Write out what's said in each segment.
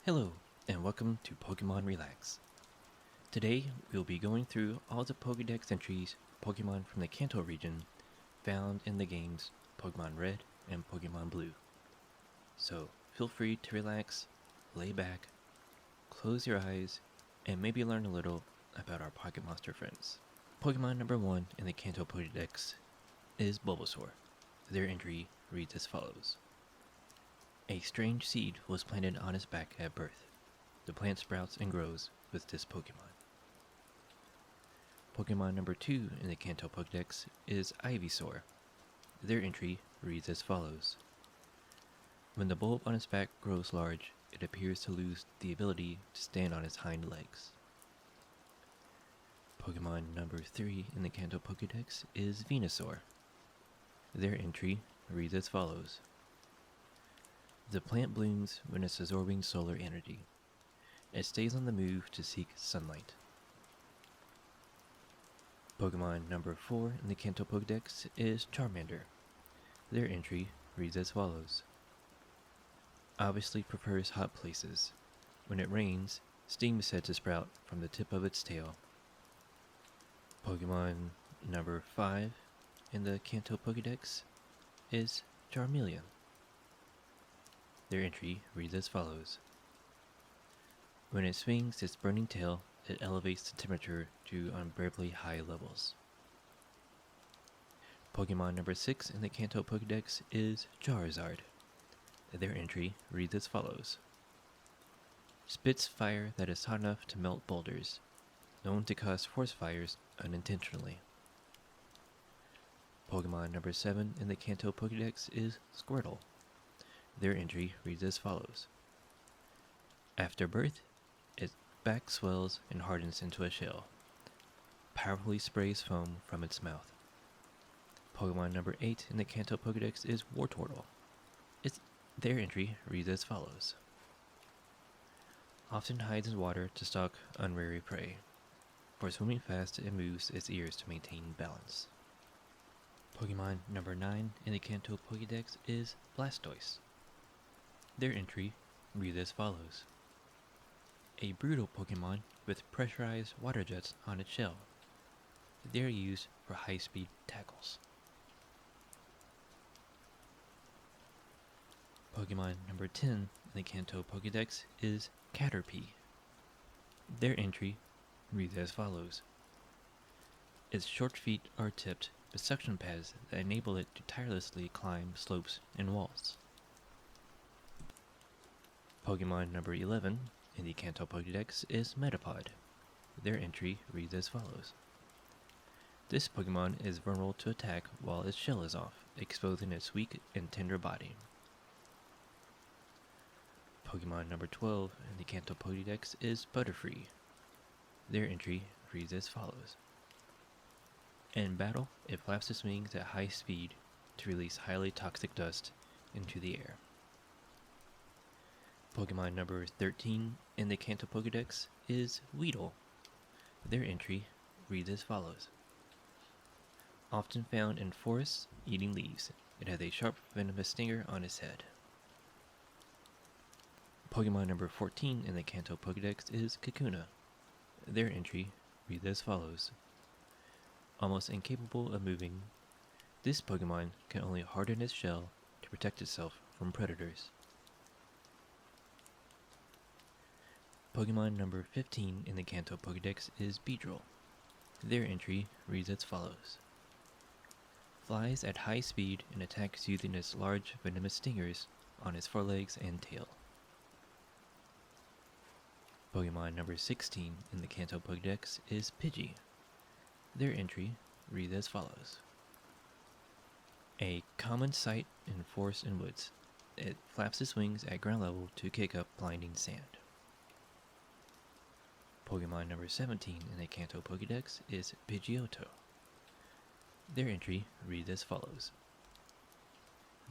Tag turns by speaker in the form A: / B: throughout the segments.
A: Hello, and welcome to Pokemon Relax. Today, we'll be going through all the Pokedex entries Pokemon from the Kanto region found in the games Pokemon Red and Pokemon Blue. So, feel free to relax, lay back, close your eyes, and maybe learn a little about our Pocket Monster friends. Pokemon number 1 in the Kanto Pokedex is Bulbasaur. Their entry reads as follows. A strange seed was planted on his back at birth. The plant sprouts and grows with this Pokemon. Pokemon number 2 in the Kanto Pokedex is Ivysaur. Their entry reads as follows. When the bulb on its back grows large, it appears to lose the ability to stand on its hind legs. Pokemon number 3 in the Kanto Pokedex is Venusaur. Their entry reads as follows. The plant blooms when it's absorbing solar energy. It stays on the move to seek sunlight. Pokemon number 4 in the Kanto Pokedex is Charmander. Their entry reads as follows. Obviously prefers hot places. When it rains, steam is said to sprout from the tip of its tail. Pokemon number 5 in the Kanto Pokedex is Charmeleon. Their entry reads as follows. When it swings its burning tail, it elevates the temperature to unbearably high levels. Pokemon number 6 in the Kanto Pokedex is Charizard. Their entry reads as follows. Spits fire that is hot enough to melt boulders, known to cause forest fires unintentionally. Pokemon number 7 in the Kanto Pokedex is Squirtle. Their entry reads as follows. After birth, its back swells and hardens into a shell. Powerfully sprays foam from its mouth. Pokemon number 8 in the Kanto Pokedex is Wartortle. Their entry reads as follows. Often hides in water to stalk unwary prey. For swimming fast, it moves its ears to maintain balance. Pokemon number 9 in the Kanto Pokedex is Blastoise. Their entry reads as follows. A brutal Pokemon with pressurized water jets on its shell. They are used for high-speed tackles. Pokemon number 10 in the Kanto Pokedex is Caterpie. Their entry reads as follows. Its short feet are tipped with suction pads that enable it to tirelessly climb slopes and walls. Pokemon number 11 in the Kanto Pokedex is Metapod. Their entry reads as follows. This Pokemon is vulnerable to attack while its shell is off, exposing its weak and tender body. Pokemon number 12 in the Kanto Pokedex is Butterfree. Their entry reads as follows. In battle, it flaps its wings at high speed to release highly toxic dust into the air. Pokemon number 13 in the Kanto Pokedex is Weedle. Their entry reads as follows. Often found in forests, eating leaves, it has a sharp venomous stinger on its head. Pokemon number 14 in the Kanto Pokedex is Kakuna. Their entry reads as follows. Almost incapable of moving, this Pokemon can only harden its shell to protect itself from predators. Pokemon number 15 in the Kanto Pokedex is Beedrill. Their entry reads as follows. Flies at high speed and attacks using its large venomous stingers on its forelegs and tail. Pokemon number 16 in the Kanto Pokedex is Pidgey. Their entry reads as follows. A common sight in forests and woods. It flaps its wings at ground level to kick up blinding sand. Pokemon number 17 in the Kanto Pokedex is Pidgeotto. Their entry reads as follows.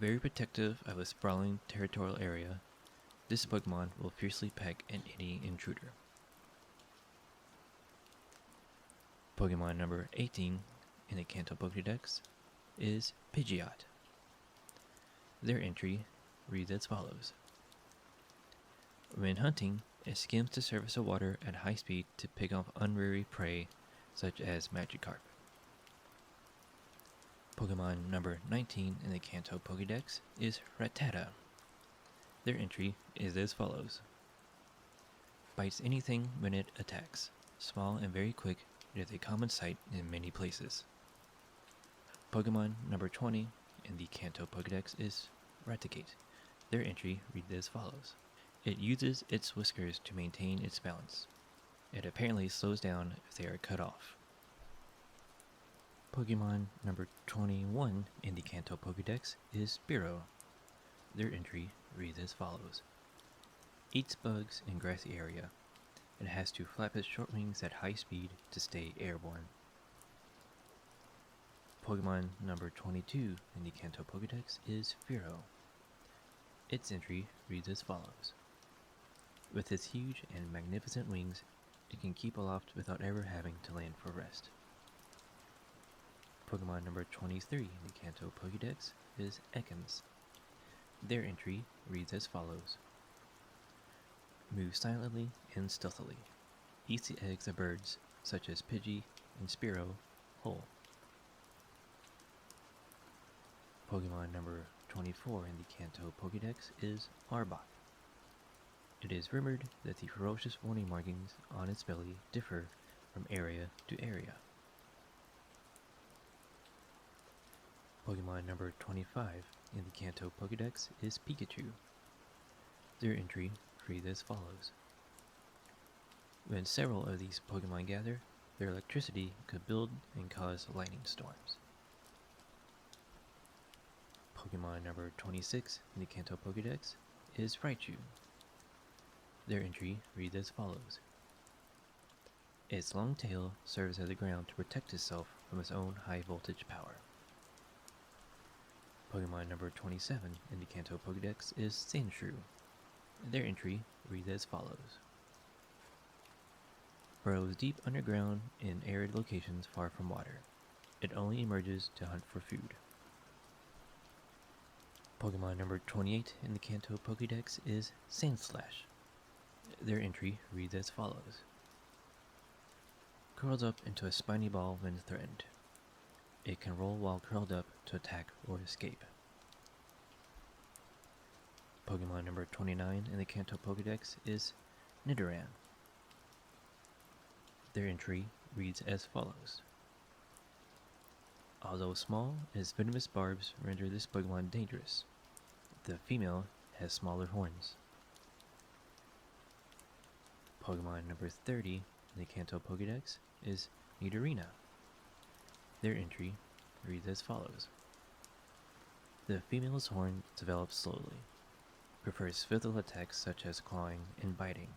A: Very protective of a sprawling territorial area, this Pokemon will fiercely peck at any intruder. Pokemon number 18 in the Kanto Pokedex is Pidgeot. Their entry reads as follows. When hunting, it skims the surface of water at high speed to pick off unwary prey, such as Magikarp. Pokemon number 19 in the Kanto Pokedex is Rattata. Their entry is as follows. Bites anything when it attacks. Small and very quick, it is a common sight in many places. Pokemon number 20 in the Kanto Pokedex is Raticate. Their entry reads as follows. It uses its whiskers to maintain its balance. It apparently slows down if they are cut off. Pokemon number 21 in the Kanto Pokedex is Spearow. Their entry reads as follows. Eats bugs in grassy area. It has to flap its short wings at high speed to stay airborne. Pokemon number 22 in the Kanto Pokedex is Fearow. Its entry reads as follows. With its huge and magnificent wings, it can keep aloft without ever having to land for rest. Pokemon number 23 in the Kanto Pokedex is Ekans. Their entry reads as follows. Moves silently and stealthily. Eats the eggs of birds such as Pidgey and Spearow whole. Pokemon number 24 in the Kanto Pokedex is Arbok. It is rumored that the ferocious warning markings on its belly differ from area to area. Pokemon number 25 in the Kanto Pokedex is Pikachu. Their entry reads as follows. When several of these Pokemon gather, their electricity could build and cause lightning storms. Pokemon number 26 in the Kanto Pokedex is Raichu. Their entry reads as follows. Its long tail serves as a ground to protect itself from its own high voltage power. Pokemon number 27 in the Kanto Pokedex is Sandshrew. Their entry reads as follows. Burrows deep underground in arid locations far from water. It only emerges to hunt for food. Pokemon number 28 in the Kanto Pokedex is Sandslash. Their entry reads as follows. Curls up into a spiny ball when threatened. It can roll while curled up to attack or escape. Pokemon number 29 in the Kanto Pokedex is Nidoran. Their entry reads as follows. Although small, its venomous barbs render this Pokemon dangerous. The female has smaller horns. Pokemon number 30 in the Kanto Pokedex is Nidorina. Their entry reads as follows. The female's horn develops slowly. Prefers physical attacks such as clawing and biting.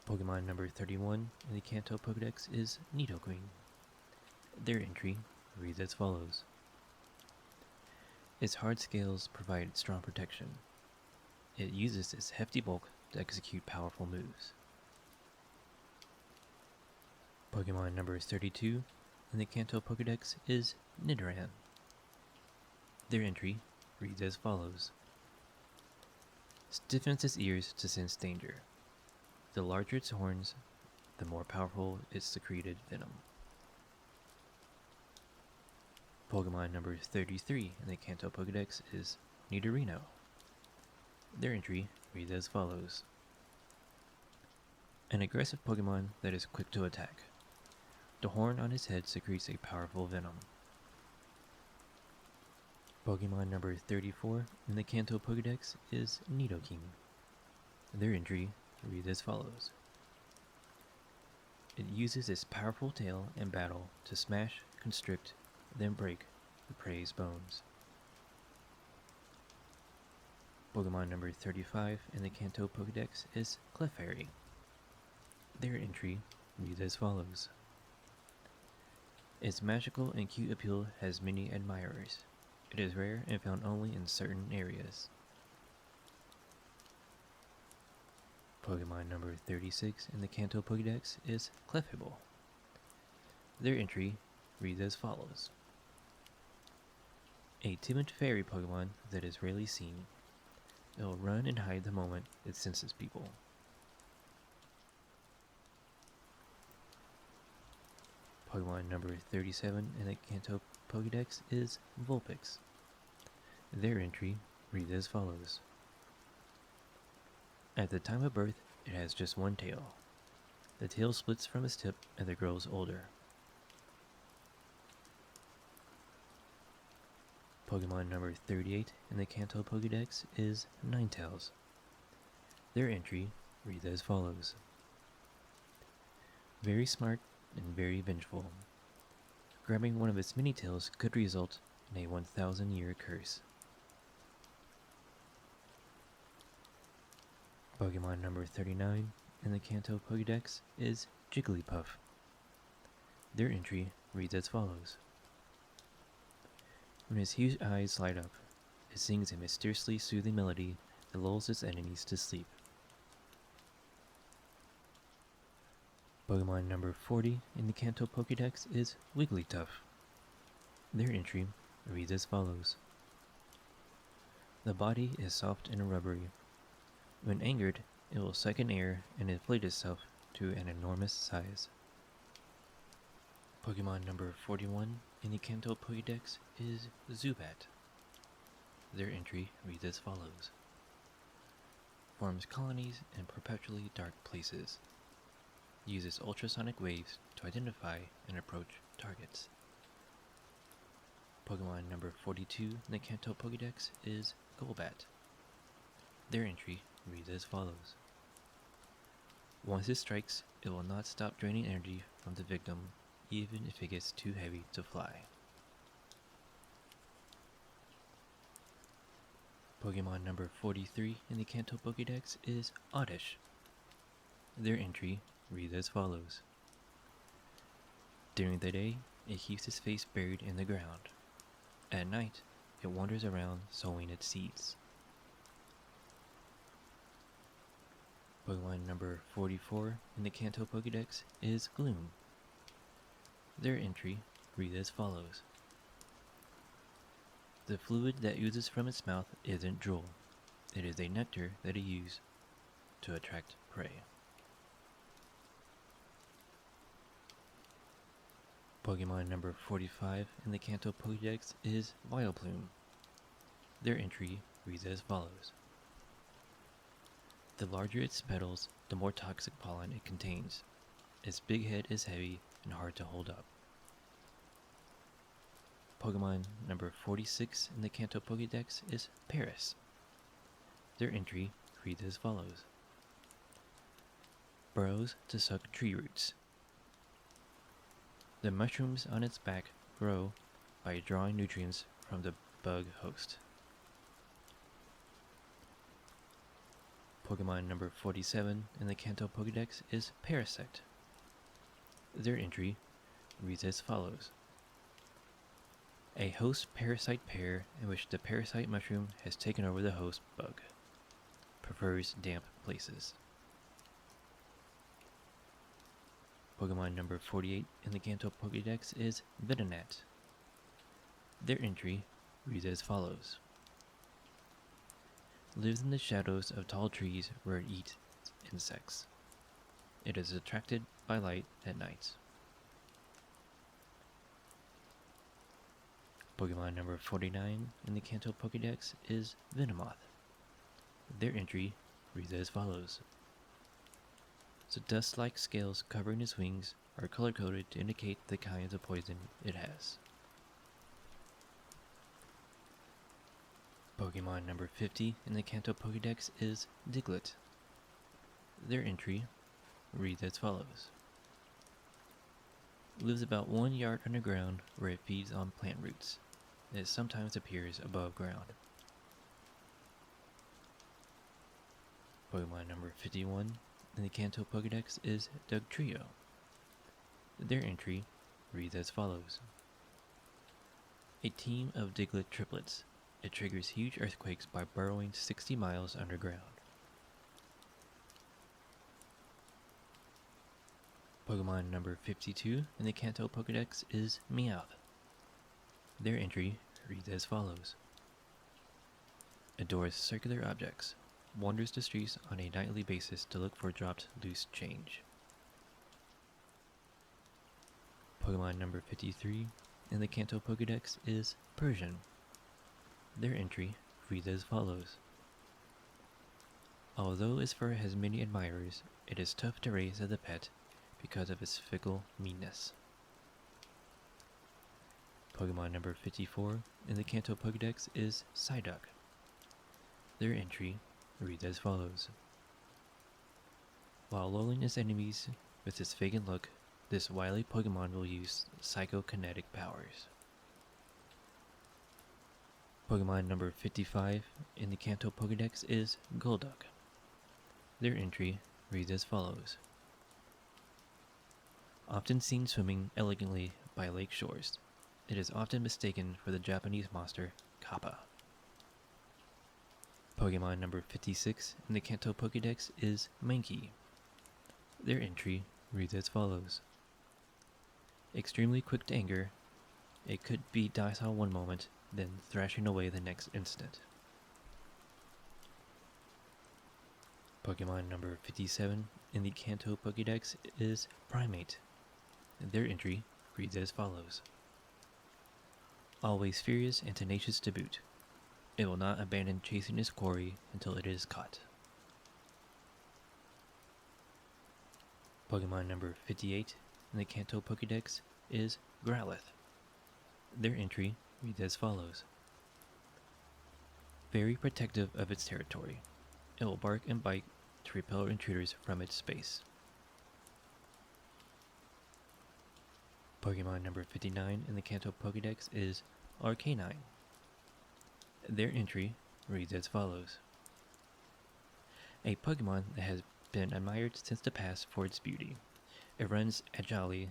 A: Pokemon number 31 in the Kanto Pokedex is Nidoqueen. Their entry reads as follows. Its hard scales provide strong protection. It uses its hefty bulk to execute powerful moves. Pokemon number 32 in the Kanto Pokedex is Nidoran. Their entry reads as follows. Stiffens its ears to sense danger. The larger its horns, the more powerful its secreted venom. Pokemon number 33 in the Kanto Pokedex is Nidorino. Their entry reads as follows. An aggressive Pokemon that is quick to attack. The horn on its head secretes a powerful venom. Pokemon number 34 in the Kanto Pokedex is Nidoking. Their entry reads as follows. It uses its powerful tail in battle to smash, constrict, then break the prey's bones. Pokemon number 35 in the Kanto Pokedex is Clefairy. Their entry reads as follows. Its magical and cute appeal has many admirers. It is rare and found only in certain areas. Pokemon number 36 in the Kanto Pokedex is Clefable. Their entry reads as follows. A timid fairy Pokemon that is rarely seen. it will run and hide the moment it senses people. Pokemon number 37 in the Kanto Pokedex is Vulpix. Their entry reads as follows. At the time of birth, it has just one tail. The tail splits from its tip as it grows older. Pokemon number 38 in the Kanto Pokedex is Ninetales. Their entry reads as follows. Very smart and very vengeful. Grabbing one of its many tails could result in a 1,000-year curse. Pokemon number 39 in the Kanto Pokedex is Jigglypuff. Their entry reads as follows. When its huge eyes light up, it sings a mysteriously soothing melody that lulls its enemies to sleep. Pokemon number 40 in the Kanto Pokedex is Wigglytuff. Their entry reads as follows. The body is soft and rubbery. When angered, it will suck in air and inflate itself to an enormous size. Pokemon number 41 in the Kanto Pokedex is Zubat. Their entry reads as follows. Forms colonies in perpetually dark places. Uses ultrasonic waves to identify and approach targets. Pokemon number 42 in the Kanto Pokedex is Golbat. Their entry reads as follows. Once it strikes, it will not stop draining energy from the victim, even if it gets too heavy to fly. Pokemon number 43 in the Kanto Pokedex is Oddish. Their entry reads as follows. During the day, it keeps its face buried in the ground. At night, it wanders around sowing its seeds. Pokemon number 44 in the Kanto Pokedex is Gloom. Their entry reads as follows. The fluid that oozes from its mouth isn't drool. It is a nectar that it uses to attract prey. Pokemon number 45 in the Kanto Pokedex is Vileplume. Their entry reads as follows. The larger its petals, the more toxic pollen it contains. Its big head is heavy and hard to hold up. Pokemon number 46 in the Kanto Pokedex is Paris. Their entry reads as follows. Burrows to suck tree roots. The mushrooms on its back grow by drawing nutrients from the bug host. Pokemon number 47 in the Kanto Pokedex is Parasect. Their entry reads as follows. A host-parasite pair in which the parasite mushroom has taken over the host bug. Prefers damp places. Pokemon number 48 in the Kanto Pokedex is Venonat. Their entry reads as follows. Lives in the shadows of tall trees where it eats insects. It is attracted by light at night. Pokemon number 49 in the Kanto Pokedex is Venomoth. Their entry reads as follows. The dust-like scales covering its wings are color-coded to indicate the kinds of poison it has. Pokemon number 50 in the Kanto Pokedex is Diglett. Their entry reads as follows. Lives about 1 yard underground where it feeds on plant roots. It sometimes appears above ground. Pokemon number 51 in the Kanto Pokedex is Dugtrio. Their entry reads as follows. A team of Diglett triplets. It triggers huge earthquakes by burrowing 60 miles underground. Pokemon number 52 in the Kanto Pokedex is Meowth. Their entry reads as follows. Adores circular objects. Wanders the streets on a nightly basis to look for dropped loose change. Pokemon number 53 in the Kanto Pokedex is Persian. Their entry reads as follows. Although its fur has many admirers, it is tough to raise as a pet because of its fickle meanness. Pokemon number 54 in the Kanto Pokedex is Psyduck. Their entry reads as follows. While lulling its enemies with its vacant look, this wily Pokemon will use psychokinetic powers. Pokemon number 55 in the Kanto Pokedex is Golduck. Their entry reads as follows. Often seen swimming elegantly by lake shores, it is often mistaken for the Japanese monster Kappa. Pokemon number 56 in the Kanto Pokedex is Mankey. Their entry reads as follows. Extremely quick to anger, it could be docile one moment, then thrashing away the next instant. Pokemon number 57 in the Kanto Pokedex is Primate. Their entry reads as follows. Always furious and tenacious to boot. It will not abandon chasing its quarry until it is caught. Pokemon number 58 in the Kanto Pokedex is Growlithe. Their entry reads as follows. Very protective of its territory. It will bark and bite to repel intruders from its space. Pokemon number 59 in the Kanto Pokedex is Arcanine. Their entry reads as follows. A Pokemon that has been admired since the past for its beauty. It runs agilely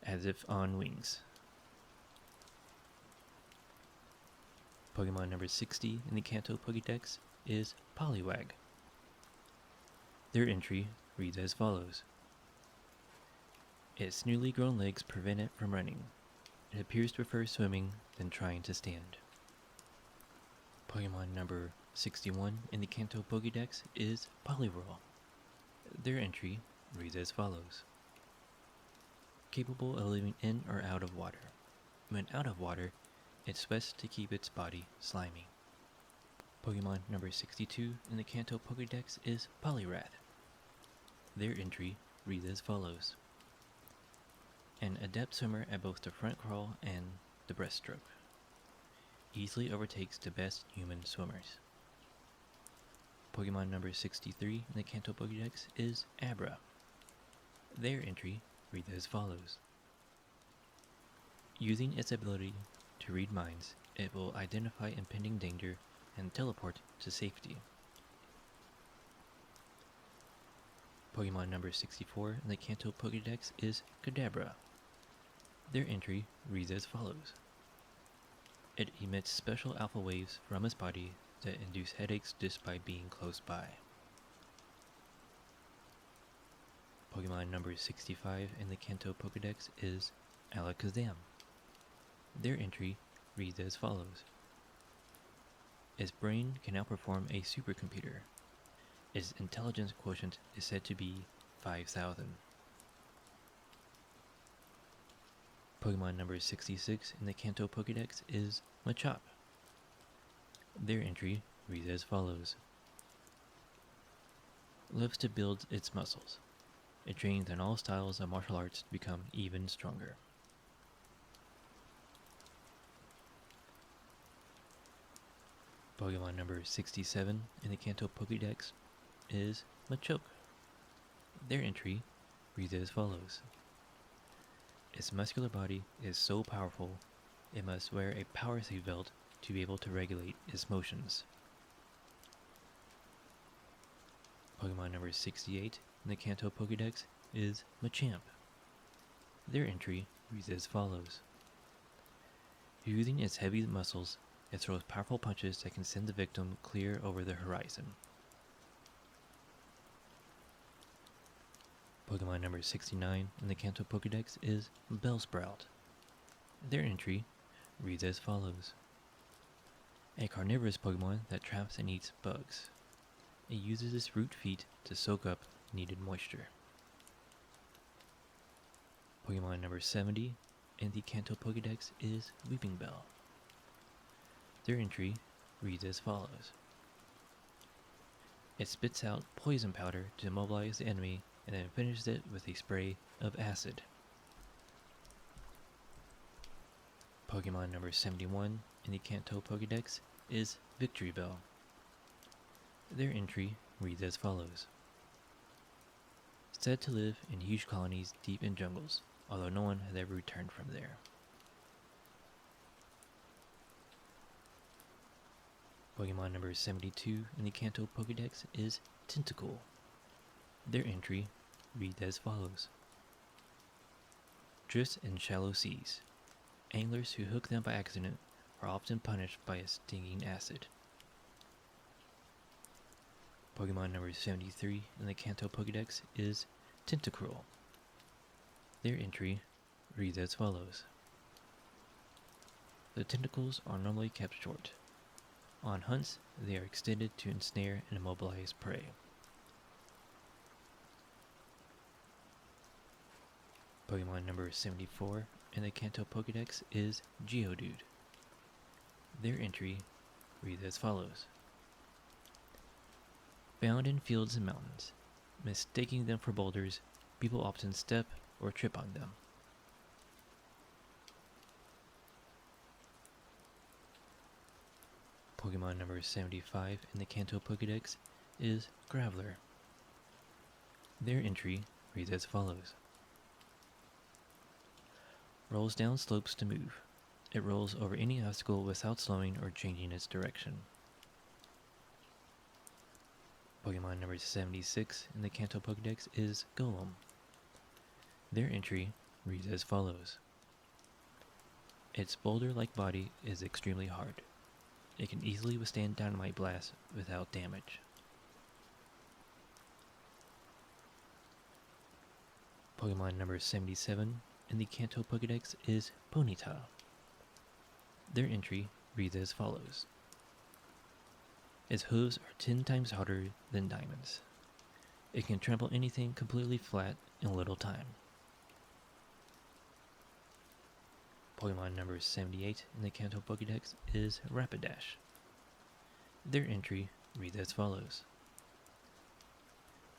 A: as if on wings. Pokemon number 60 in the Kanto Pokedex is Poliwag. Their entry reads as follows. Its newly grown legs prevent it from running. It appears to prefer swimming than trying to stand. Pokemon number 61 in the Kanto Pokedex is Poliwhirl. Their entry reads as follows. Capable of living in or out of water. When out of water, it sweats to keep its body slimy. Pokemon number 62 in the Kanto Pokedex is Poliwrath. Their entry reads as follows. An adept swimmer at both the front crawl and the breaststroke. Easily overtakes the best human swimmers. Pokemon number 63 in the Kanto Pokedex is Abra. Their entry reads as follows. Using its ability to read minds, it will identify impending danger and teleport to safety. Pokemon number 64 in the Kanto Pokedex is Kadabra. Their entry reads as follows. It emits special alpha waves from its body that induce headaches just by being close by. Pokemon number 65 in the Kanto Pokedex is Alakazam. Their entry reads as follows. Its brain can outperform a supercomputer. Its intelligence quotient is said to be 5,000. Pokemon number 66 in the Kanto Pokedex is Machop. Their entry reads as follows. Lives to build its muscles. It trains in all styles of martial arts to become even stronger. Pokemon number 67 in the Kanto Pokedex is Machoke. Their entry reads as follows. Its muscular body is so powerful, it must wear a power save belt to be able to regulate its motions. Pokemon number 68 in the Kanto Pokedex is Machamp. Their entry reads as follows. Using its heavy muscles, it throws powerful punches that can send the victim clear over the horizon. Pokemon number 69 in the Kanto Pokedex is Bellsprout. Their entry reads as follows. a carnivorous Pokemon that traps and eats bugs. It uses its root feet to soak up needed moisture. Pokemon number 70 in the Kanto Pokedex is Weeping Bell. Their entry reads as follows. It spits out poison powder to immobilize the enemy and then finishes it with a spray of acid. Pokemon number 71 in the Kanto Pokedex is Victory Bell. Their entry reads as follows. Said to live in huge colonies deep in jungles, although no one has ever returned from there. Pokemon number 72 in the Kanto Pokedex is Tentacool. Their entry reads as follows. Drifts in shallow seas. Anglers who hook them by accident are often punished by a stinging acid. Pokemon number 73 in the Kanto Pokedex is Tentacruel. Their entry reads as follows. The tentacles are normally kept short. On hunts, they are extended to ensnare and immobilize prey. Pokemon number 74 in the Kanto Pokedex is Geodude. Their entry reads as follows. Found in fields and mountains. Mistaking them for boulders, people often step or trip on them. Pokemon number 75 in the Kanto Pokedex is Graveler. Their entry reads as follows. Rolls down slopes to move. It rolls over any obstacle without slowing or changing its direction. Pokemon number 76 in the Kanto Pokedex is Golem. Their entry reads as follows. Its boulder-like body is extremely hard. It can easily withstand dynamite blasts without damage. Pokemon number 77 in the Kanto Pokedex is Ponyta. Their entry reads as follows. Its hooves are 10 times harder than diamonds. It can trample anything completely flat in a little time. Pokemon number 78 in the Kanto Pokedex is Rapidash. Their entry reads as follows.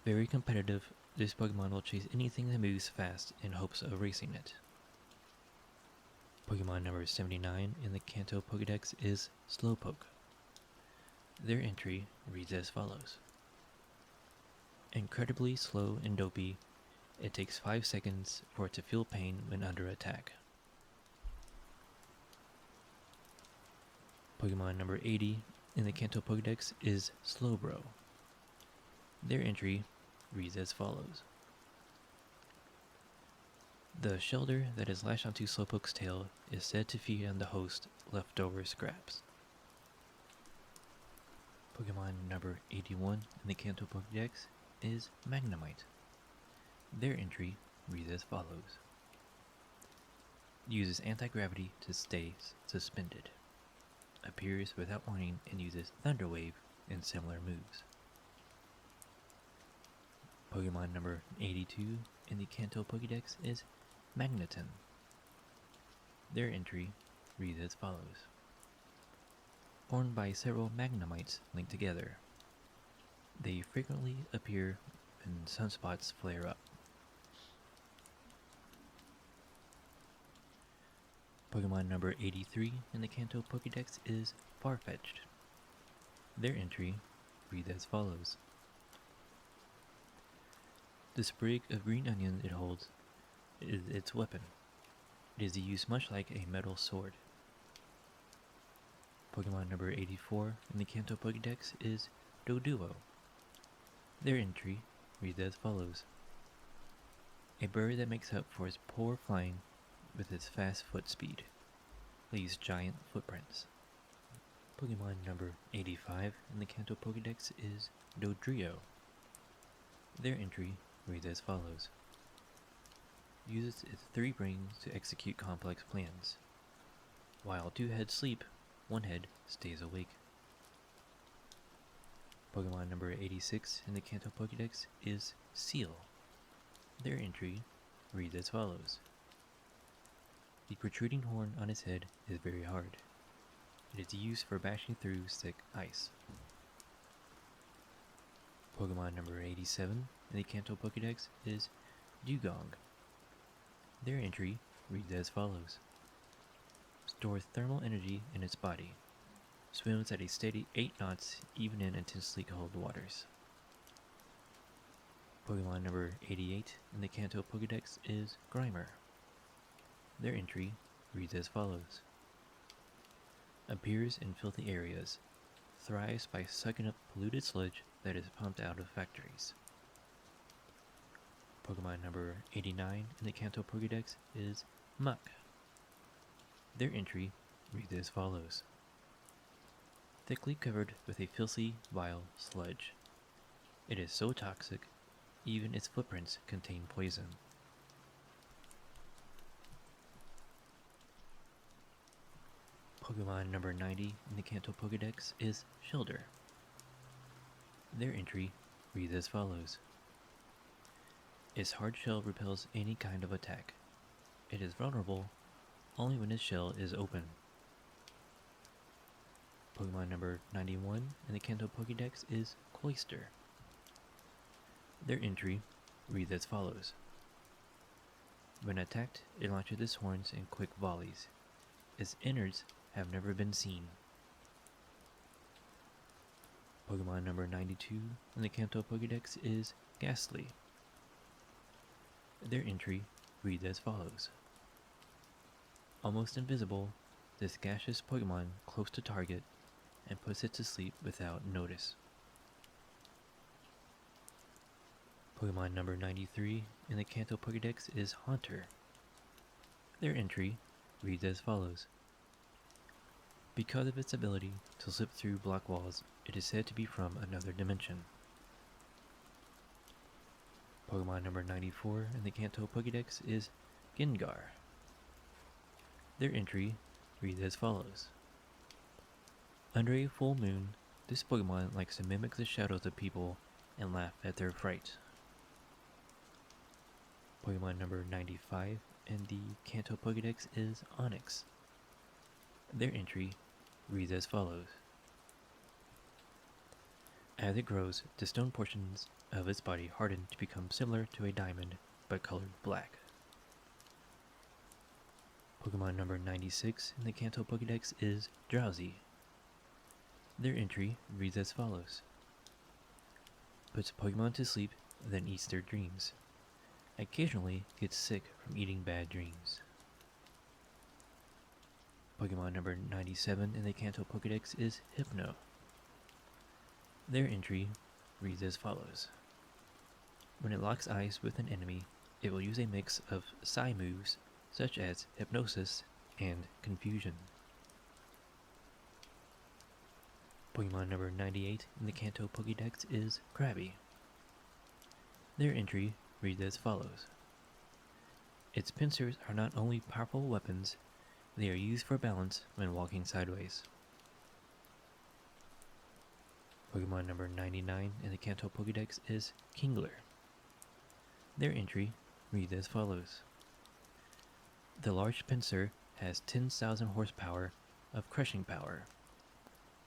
A: Very competitive, this Pokemon will chase anything that moves fast in hopes of racing it. Pokemon number 79 in the Kanto Pokedex is Slowpoke. Their entry reads as follows. Incredibly slow and dopey, it takes 5 seconds for it to feel pain when under attack. Pokemon number 80 in the Kanto Pokedex is Slowbro. Their entry reads as follows. The shoulder that is lashed onto Slowpoke's tail is said to feed on the host leftover scraps. Pokemon number 81 in the Kanto Pokedex is Magnemite. Their entry reads as follows. Uses anti-gravity to stay suspended. Appears without warning and uses Thunder Wave and similar moves. Pokemon number 82 in the Kanto Pokedex is Magneton. Their entry reads as follows. Formed by several Magnemites linked together. They frequently appear when sunspots flare up. Pokemon number 83 in the Kanto Pokedex is Farfetch'd. Their entry reads as follows. The sprig of green onion it holds is its weapon. It is used much like a metal sword. Pokemon number 84 in the Kanto Pokedex is Doduo. Their entry reads as follows. A bird that makes up for its poor flying with its fast foot speed. Leaves giant footprints. Pokemon number 85 in the Kanto Pokedex is Dodrio. Their entry reads as follows. Uses its 3 brains to execute complex plans. While 2 heads sleep, one head stays awake. Pokemon number 86 in the Kanto Pokedex is Seal. Their entry reads as follows. The protruding horn on its head is very hard. It is used for bashing through thick ice. Pokemon number 87 in the Kanto Pokedex is Dugong. Their entry reads as follows. Stores thermal energy in its body. Swims at a steady 8 knots even in intensely cold waters. Pokemon number 88 in the Kanto Pokedex is Grimer. Their entry reads as follows. Appears in filthy areas. Thrives by sucking up polluted sludge that is pumped out of factories. Pokemon number 89 in the Kanto Pokedex is Muck. Their entry reads as follows. Thickly covered with a filthy, vile sludge. It is so toxic, even its footprints contain poison. Pokemon number 90 in the Kanto Pokedex is Shellder. Their entry reads as follows. Its hard shell repels any kind of attack. It is vulnerable only when its shell is open. Pokemon number 91 in the Kanto Pokedex is Cloyster. Their entry reads as follows. When attacked, it launches its horns in quick volleys. Its innards have never been seen. Pokemon number 92 in the Kanto Pokedex is Ghastly. Their entry reads as follows. Almost invisible, this gaseous Pokemon close to target and puts it to sleep without notice. Pokemon number 93 in the Kanto Pokedex is Haunter. Their entry reads as follows. Because of its ability to slip through block walls, it is said to be from another dimension. Pokemon number 94 in the Kanto Pokedex is Gengar. Their entry reads as follows. Under a full moon, this Pokemon likes to mimic the shadows of people and laugh at their fright. Pokemon number 95 in the Kanto Pokedex is Onix. Their entry reads as follows. As it grows, the stone portions of its body harden to become similar to a diamond, but colored black. Pokemon number 96 in the Kanto Pokedex is Drowsy. Their entry reads as follows. Puts Pokemon to sleep, then eats their dreams. Occasionally gets sick from eating bad dreams. Pokemon number 97 in the Kanto Pokedex is Hypno. Their entry reads as follows. When it locks eyes with an enemy, it will use a mix of Psy moves such as Hypnosis and Confusion. Pokemon number 98 in the Kanto Pokedex is Krabby. Their entry reads as follows. Its pincers are not only powerful weapons, they are used for balance when walking sideways. Pokemon number 99 in the Kanto Pokedex is Kingler. Their entry reads as follows. The large pincer has 10,000 horsepower of crushing power.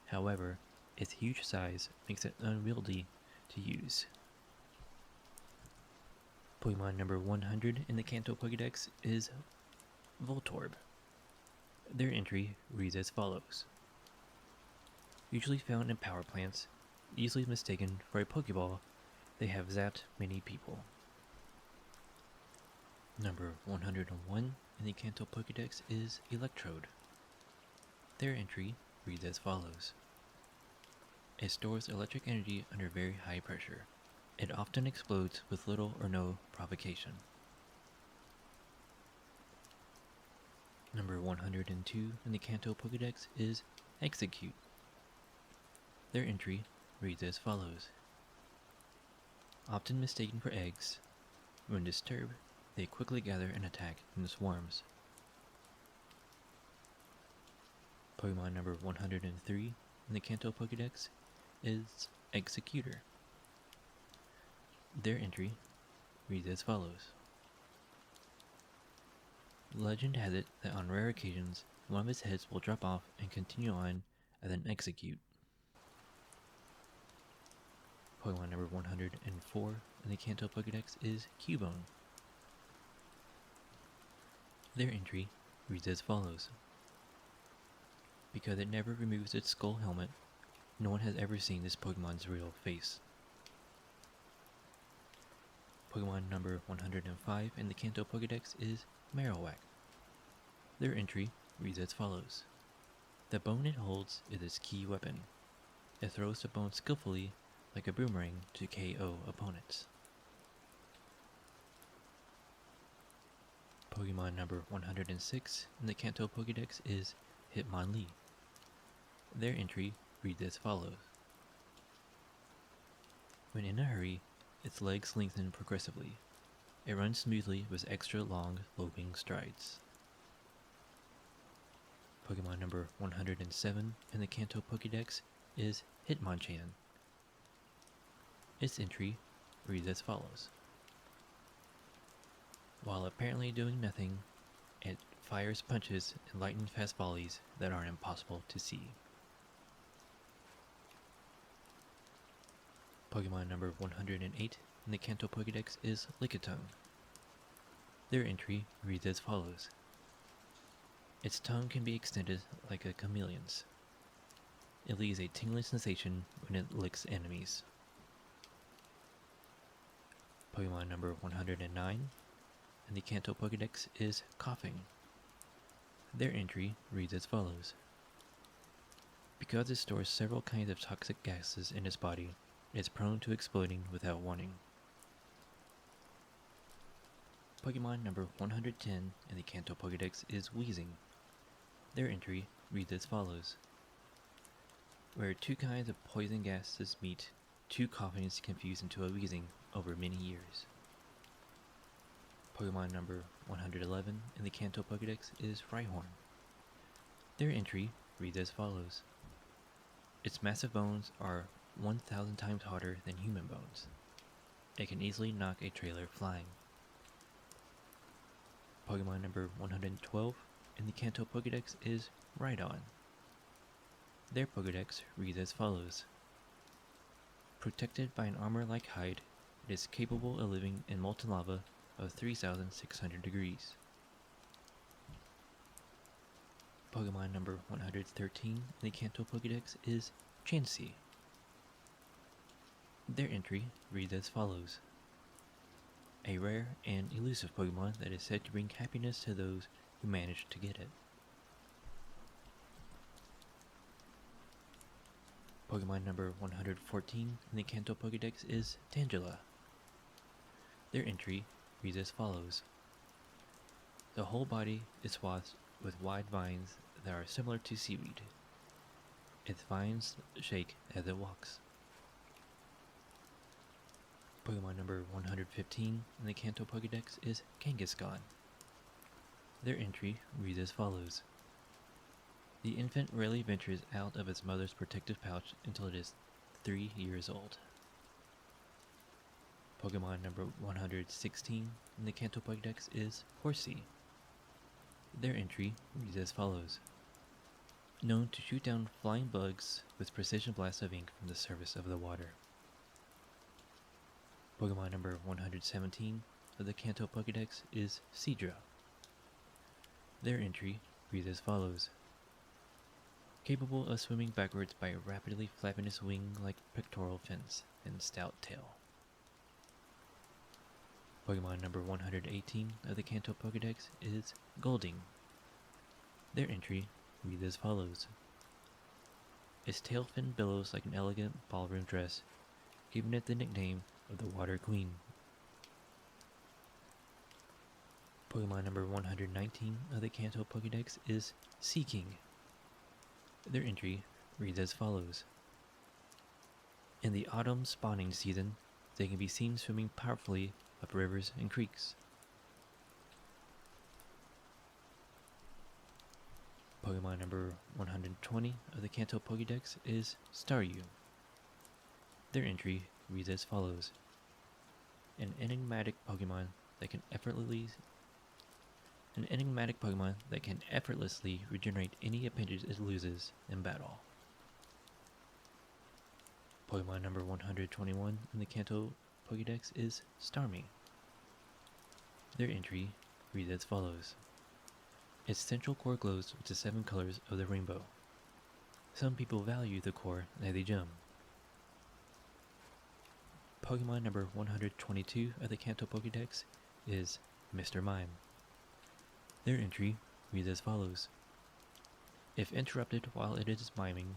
A: However, its huge size makes it unwieldy to use. Pokemon number 100 in the Kanto Pokedex is Voltorb. Their entry reads as follows. Usually found in power plants, easily mistaken for a Pokeball, they have zapped many people. Number 101 in the Kanto Pokedex is Electrode. Their entry reads as follows. It stores electric energy under very high pressure. It often explodes with little or no provocation. Number 102 in the Kanto Pokedex is Execute. Their entry reads as follows. Often mistaken for eggs, when disturbed, they quickly gather and attack in swarms. Pokemon number 103 in the Kanto Pokedex is Executor. Their entry reads as follows. Legend has it that on rare occasions, one of its heads will drop off and continue on as an Execute. Pokemon number 104 in the Kanto Pokedex is Cubone. Their entry reads as follows. Because it never removes its skull helmet, no one has ever seen this Pokemon's real face. Pokemon number 105 in the Kanto Pokedex is Marowak. Their entry reads as follows. The bone it holds is its key weapon. It throws the bone skillfully like a boomerang to KO opponents. Pokemon number 106 in the Kanto Pokedex is Hitmonlee. Their entry reads as follows. When in a hurry, its legs lengthen progressively. It runs smoothly with extra long, loping strides. Pokemon number 107 in the Kanto Pokedex is Hitmonchan. Its entry reads as follows. While apparently doing nothing, it fires punches and lightning-fast volleys that are impossible to see. Pokemon number 108 in the Kanto Pokedex is Lickitung. Their entry reads as follows. Its tongue can be extended like a chameleon's. It leaves a tingling sensation when it licks enemies. Pokemon number 109 in the Kanto Pokedex is Coughing. Their entry reads as follows. Because it stores several kinds of toxic gases in its body, it is prone to exploding without warning. Pokemon number 110 in the Kanto Pokedex is Wheezing. Their entry reads as follows. Where two kinds of poison gases meet, two coughings can fuse into a wheezing over many years. Pokemon number 111 in the Kanto Pokedex is Rhyhorn. Their entry reads as follows. Its massive bones are 1,000 times harder than human bones. It can easily knock a trailer flying. Pokemon number 112 in the Kanto Pokedex is Rhydon. Their Pokedex reads as follows. Protected by an armor-like hide, it is capable of living in molten lava of 3,600 degrees. Pokemon number 113 in the Kanto Pokedex is Chansey. Their entry reads as follows. A rare and elusive Pokemon that is said to bring happiness to those who manage to get it. Pokemon number 114 in the Kanto Pokedex is Tangela. Their entry reads as follows. The whole body is swathed with wide vines that are similar to seaweed. Its vines shake as it walks. Pokemon number 115 in the Kanto Pokedex is Kangaskhan. Their entry reads as follows. The infant rarely ventures out of its mother's protective pouch until it is 3 years old. Pokemon number 116 in the Kanto Pokedex is Horsea. Their entry reads as follows. Known to shoot down flying bugs with precision blasts of ink from the surface of the water. Pokemon number 117 of the Kanto Pokedex is Seadra. Their entry reads as follows. Capable of swimming backwards by rapidly flapping its wing like pectoral fins and stout tail. Pokemon number 118 of the Kanto Pokedex is Golding. Their entry reads as follows. Its tail fin billows like an elegant ballroom dress, giving it the nickname of the Water Queen. Pokemon number 119 of the Kanto Pokedex is Seaking. Their entry reads as follows. In the autumn spawning season, they can be seen swimming powerfully up rivers and creeks. Pokemon number 120 of the Kanto Pokedex is Staryu. Their entry reads as follows: An enigmatic Pokemon that can effortlessly regenerate any appendage it loses in battle. Pokemon number 121 in the Kanto Pokedex is Starmie. Their entry reads as follows: Its central core glows with the 7 colors of the rainbow. Some people value the core as a gem. Pokemon number 122 of the Kanto Pokedex is Mr. Mime. Their entry reads as follows: If interrupted while it is miming,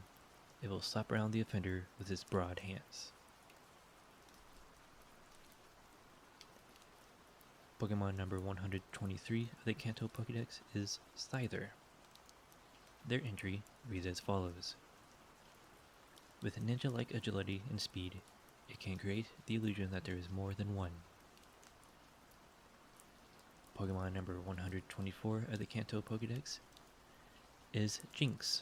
A: it will slap around the offender with its broad hands. Pokemon number 123 of the Kanto Pokedex is Scyther. Their entry reads as follows: With ninja-like agility and speed, it can create the illusion that there is more than one. Pokemon number 124 of the Kanto Pokedex is Jinx.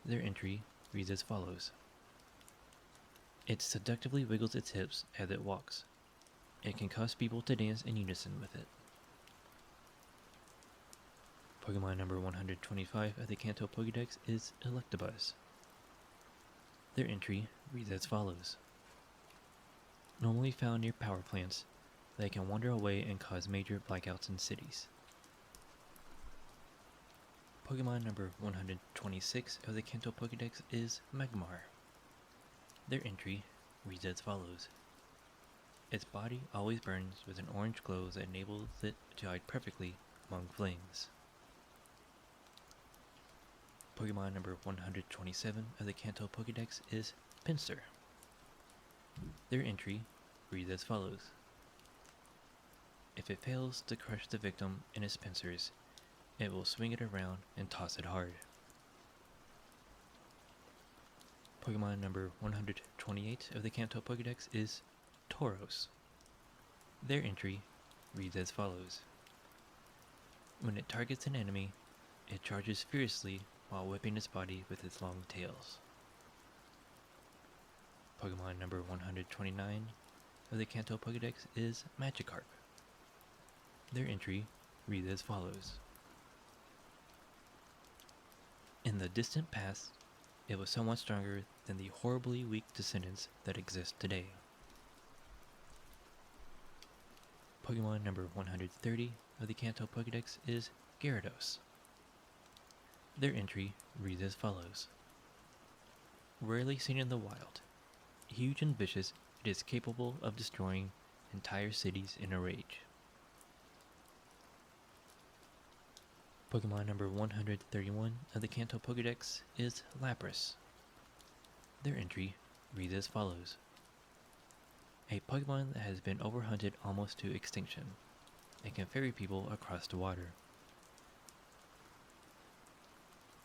A: Their entry reads as follows: It seductively wiggles its hips as it walks. It can cause people to dance in unison with it. Pokemon number 125 of the Kanto Pokedex is Electabuzz. Their entry reads as follows: Normally found near power plants, they can wander away and cause major blackouts in cities. Pokemon number 126 of the Kanto Pokedex is Magmar. Their entry reads as follows: Its body always burns with an orange glow that enables it to hide perfectly among flames. Pokemon number 127 of the Kanto Pokedex is Pinsir. Their entry reads as follows: If it fails to crush the victim in its pincers, it will swing it around and toss it hard. Pokemon number 128 of the Kanto Pokedex is Tauros. Their entry reads as follows: When it targets an enemy, it charges fiercely while whipping its body with its long tails. Pokemon number 129 of the Kanto Pokedex is Magikarp. Their entry reads as follows: In the distant past, it was somewhat stronger than the horribly weak descendants that exist today. Pokemon number 130 of the Kanto Pokedex is Gyarados. Their entry reads as follows: Rarely seen in the wild, huge and vicious, it is capable of destroying entire cities in a rage. Pokemon number 131 of the Kanto Pokedex is Lapras. Their entry reads as follows: A Pokemon that has been overhunted almost to extinction. It can ferry people across the water.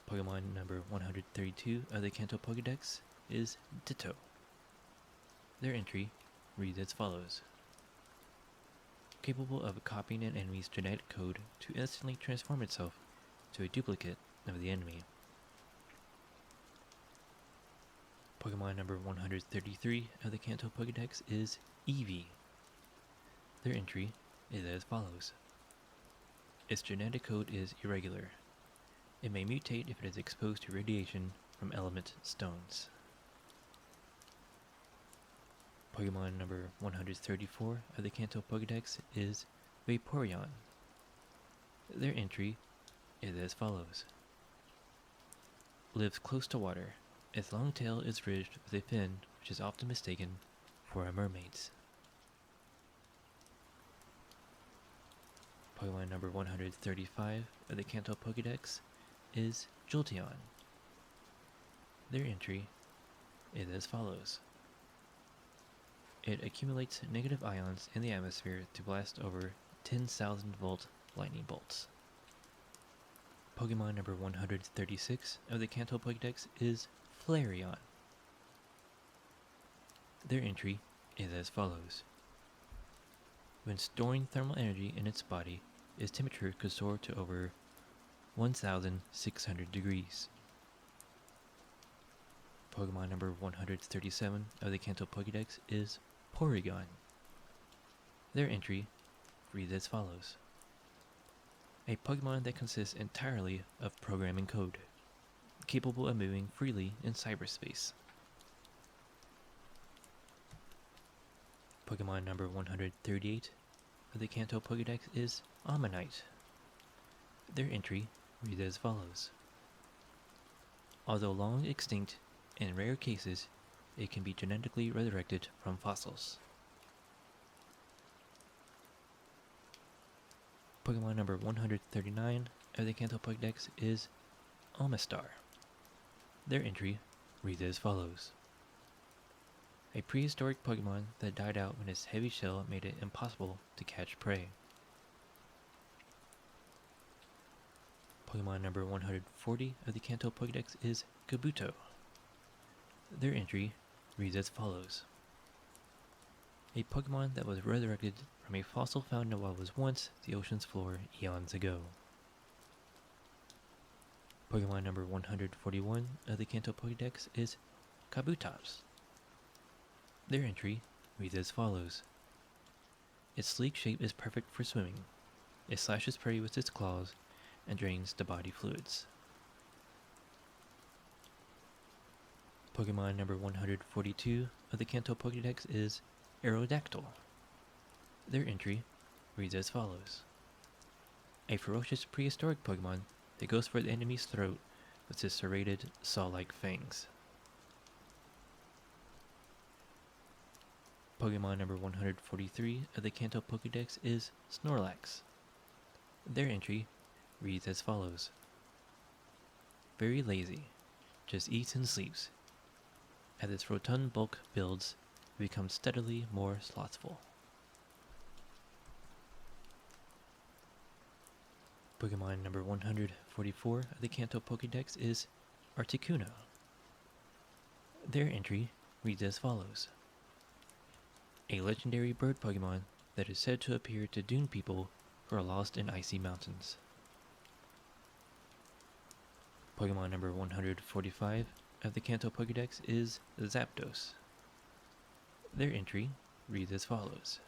A: Pokemon number 132 of the Kanto Pokedex is Ditto. Their entry reads as follows: Capable of copying an enemy's genetic code to instantly transform itself to a duplicate of the enemy. Pokemon number 133 of the Kanto Pokedex is Eevee. Their entry is as follows: Its genetic code is irregular. It may mutate if it is exposed to radiation from element stones. Pokemon number 134 of the Kanto Pokedex is Vaporeon. Their entry is as follows: Lives close to water. Its long tail is ridged with a fin which is often mistaken for a mermaid's. Pokemon number 135 of the Kanto Pokedex is Jolteon. Their entry is as follows: It accumulates negative ions in the atmosphere to blast over 10,000 volt lightning bolts. Pokemon number 136 of the Kanto Pokedex is Flareon. Their entry is as follows: When storing thermal energy in its body, its temperature could soar to over 1,600 degrees. Pokemon number 137 of the Kanto Pokedex is Porygon. Their entry reads as follows: a Pokemon that consists entirely of programming code, capable of moving freely in cyberspace. Pokemon number 138 of the Kanto Pokedex is Ammonite. Their entry reads as follows: although long extinct, in rare cases, it can be genetically resurrected from fossils. Pokemon number 139 of the Kanto Pokedex is Omastar. Their entry reads as follows: a prehistoric Pokemon that died out when its heavy shell made it impossible to catch prey. Pokemon number 140 of the Kanto Pokedex is Kabuto. Their entry reads as follows: a Pokemon that was resurrected from a fossil found in what was once the ocean's floor eons ago. Pokemon number 141 of the Kanto Pokedex is Kabutops. Their entry reads as follows: its sleek shape is perfect for swimming. It slashes prey with its claws and drains the body fluids. Pokemon number 142 of the Kanto Pokedex is Aerodactyl. Their entry reads as follows: a ferocious prehistoric Pokemon that goes for the enemy's throat with its serrated, saw-like fangs. Pokemon number 143 of the Kanto Pokedex is Snorlax. Their entry reads as follows: very lazy, just eats and sleeps. As its rotund bulk builds, it becomes steadily more slothful. Pokemon number 144 of the Kanto Pokedex is Articuno. Their entry reads as follows: a legendary bird Pokemon that is said to appear to dune people who are lost in icy mountains. Pokemon number 145 of the Kanto Pokedex is Zapdos. Their entry reads as follows: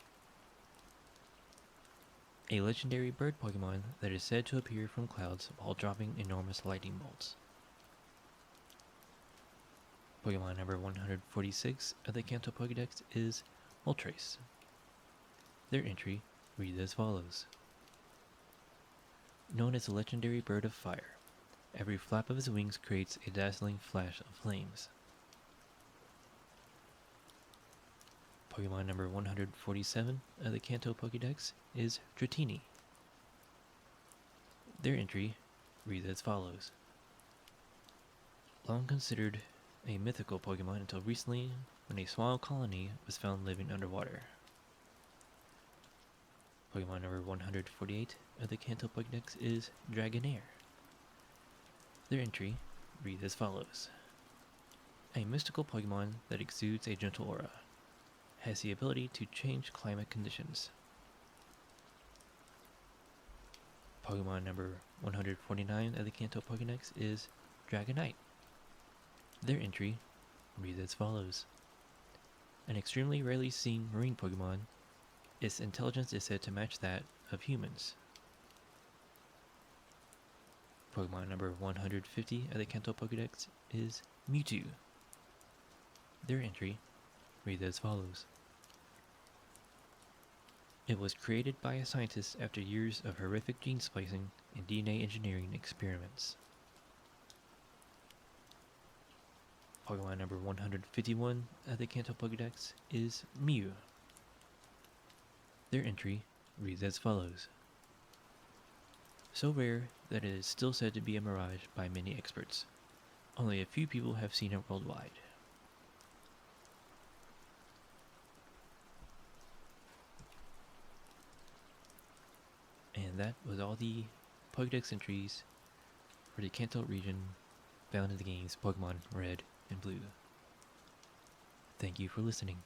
A: a legendary bird Pokemon that is said to appear from clouds while dropping enormous lightning bolts. Pokemon number 146 of the Kanto Pokedex is Moltres. Their entry reads as follows: known as a legendary bird of fire, every flap of his wings creates a dazzling flash of flames. Pokemon number 147 of the Kanto Pokedex is Dratini. Their entry reads as follows: long considered a mythical Pokemon until recently, when a small colony was found living underwater. Pokemon number 148 of the Kanto Pokedex is Dragonair. Their entry reads as follows: a mystical Pokemon that exudes a gentle aura, has the ability to change climate conditions. Pokemon number 149 of the Kanto Pokedex is Dragonite. Their entry reads as follows: an extremely rarely seen marine Pokemon. Its intelligence is said to match that of humans. Pokemon number 150 of the Kanto Pokedex is Mewtwo. Their entry reads as follows: it was created by a scientist after years of horrific gene splicing and DNA engineering experiments. Pokemon number 151 of the Kanto Pokedex is Mew. Their entry reads as follows: so rare that it is still said to be a mirage by many experts. Only a few people have seen it worldwide. And that was all the Pokedex entries for the Kanto region found in the games Pokemon Red and Blue. Thank you for listening.